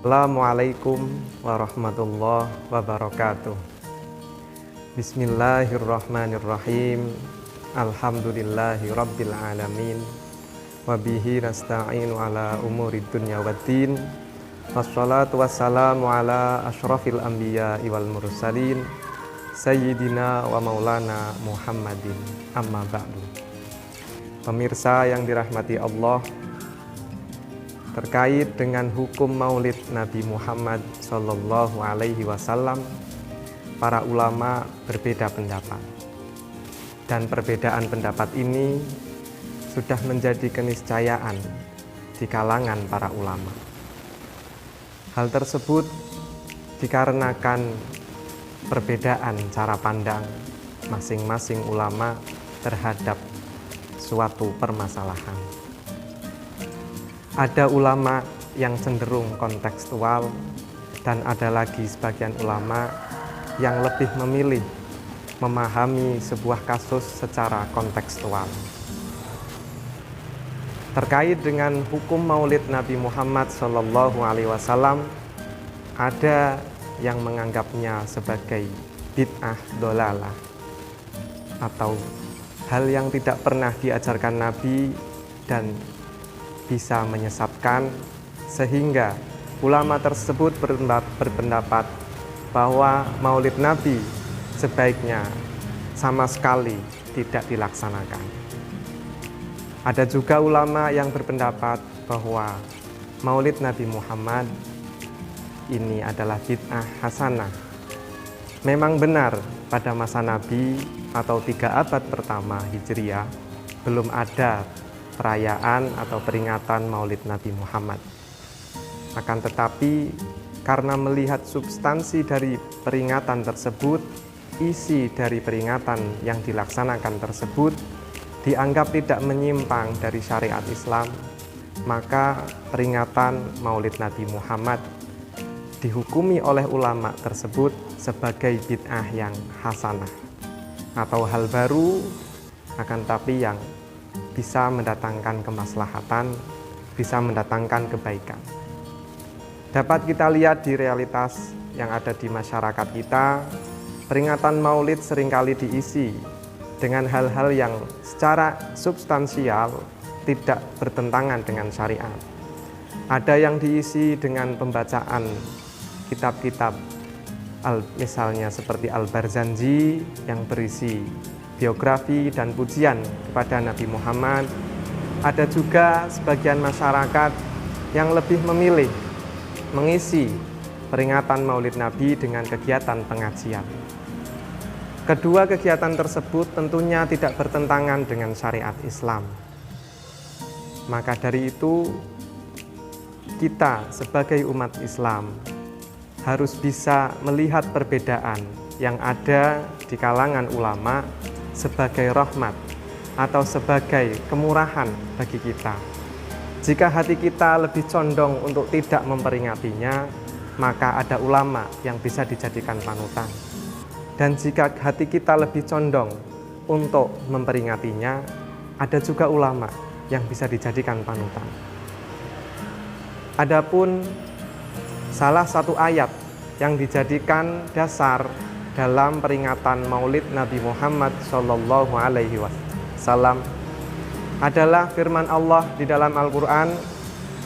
Assalamualaikum warahmatullahi wabarakatuh. Bismillahirrahmanirrahim. Alhamdulillahi rabbil alamin. Wabihi nasta'inu ala umuri dunya waddin. Wassalatu wassalamu ala ashrafil anbiya wal mursalin Sayyidina wa maulana Muhammadin. Amma ba'du. Pemirsa yang dirahmati Allah, terkait dengan hukum maulid Nabi Muhammad Sallallahu Alaihi Wasallam, para ulama berbeda pendapat, dan perbedaan pendapat ini sudah menjadi keniscayaan di kalangan para ulama. Hal tersebut dikarenakan perbedaan cara pandang masing-masing ulama terhadap suatu permasalahan. Ada ulama yang cenderung kontekstual, dan ada lagi sebagian ulama yang lebih memilih memahami sebuah kasus secara kontekstual. Terkait dengan hukum maulid Nabi Muhammad SAW, ada yang menganggapnya sebagai bid'ah dolalah, atau hal yang tidak pernah diajarkan Nabi dan bisa menyesatkan, sehingga ulama tersebut berpendapat bahwa maulid Nabi sebaiknya sama sekali tidak dilaksanakan. Ada juga ulama yang berpendapat bahwa maulid Nabi Muhammad ini adalah bid'ah hasanah. Memang benar pada masa Nabi atau 3 abad pertama Hijriah belum ada perayaan atau peringatan maulid Nabi Muhammad. Akan tetapi karena melihat substansi dari peringatan tersebut, isi dari peringatan yang dilaksanakan tersebut dianggap tidak menyimpang dari syariat Islam, maka peringatan maulid Nabi Muhammad dihukumi oleh ulama tersebut sebagai bid'ah yang hasanah, atau hal baru akan tapi yang bisa mendatangkan kemaslahatan, bisa mendatangkan kebaikan. Dapat kita lihat di realitas yang ada di masyarakat kita, peringatan maulid seringkali diisi dengan hal-hal yang secara substansial tidak bertentangan dengan syariat. Ada yang diisi dengan pembacaan kitab-kitab, misalnya seperti Al-Barzanji yang berisi biografi dan pujian kepada Nabi Muhammad. Ada juga sebagian masyarakat yang lebih memilih mengisi peringatan maulid Nabi dengan kegiatan pengajian. Kedua kegiatan tersebut tentunya tidak bertentangan dengan syariat Islam. Maka dari itu, kita sebagai umat Islam harus bisa melihat perbedaan yang ada di kalangan ulama sebagai rahmat atau sebagai kemurahan bagi kita. Jika hati kita lebih condong untuk tidak memperingatinya, maka ada ulama yang bisa dijadikan panutan. Dan jika hati kita lebih condong untuk memperingatinya, ada juga ulama yang bisa dijadikan panutan. Adapun salah satu ayat yang dijadikan dasar dalam peringatan maulid Nabi Muhammad SAW adalah firman Allah di dalam Al-Quran,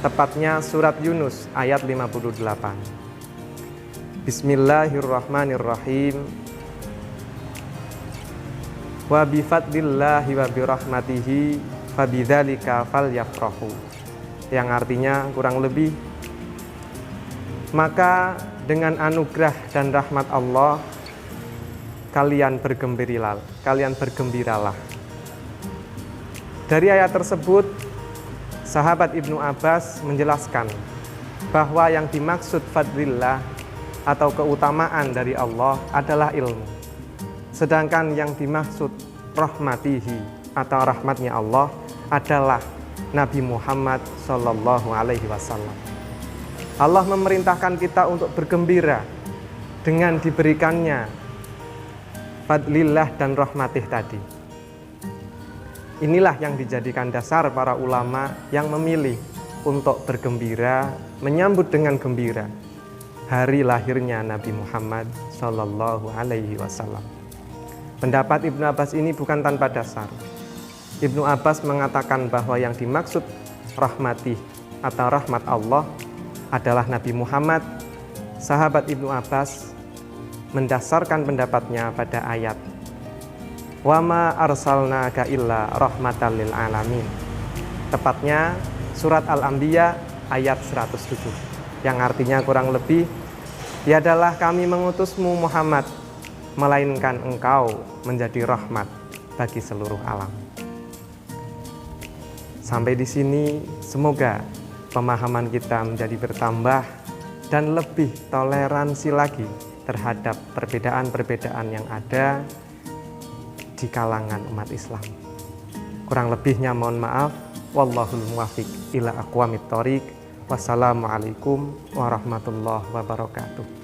tepatnya surat Yunus ayat 58. Bismillahirrahmanirrahim. Wa bifadlillahi wa birahmatihi fabidzalika falyafrahu. Yang artinya kurang lebih, maka dengan anugerah dan rahmat Allah kalian bergembiralah. Dari ayat tersebut, sahabat Ibnu Abbas menjelaskan bahwa yang dimaksud fadlillah atau keutamaan dari Allah adalah ilmu. Sedangkan yang dimaksud rahmatihi atau rahmatnya Allah adalah Nabi Muhammad SAW. Allah memerintahkan kita untuk bergembira dengan diberikannya fadlillah dan rahmatih tadi. Inilah yang dijadikan dasar para ulama yang memilih untuk bergembira, menyambut dengan gembira hari lahirnya Nabi Muhammad Shallallahu Alaihi Wasallam. Pendapat Ibnu Abbas ini bukan tanpa dasar. Ibnu Abbas mengatakan bahwa yang dimaksud rahmatih atau rahmat Allah adalah Nabi Muhammad. Sahabat Ibnu Abbas mendasarkan pendapatnya pada ayat wa ma arsalnaka illa rahmatan lil alamin. Tepatnya surat Al-Anbiya ayat 107, yang artinya kurang lebih, tiadalah kami mengutusmu Muhammad melainkan engkau menjadi rahmat bagi seluruh alam. Sampai di sini semoga pemahaman kita menjadi bertambah dan lebih toleransi lagi terhadap perbedaan-perbedaan yang ada di kalangan umat Islam. Kurang lebihnya mohon maaf. Wallahul muwaffiq ila aqwamit thoriq. Wassalamualaikum warahmatullahi wabarakatuh.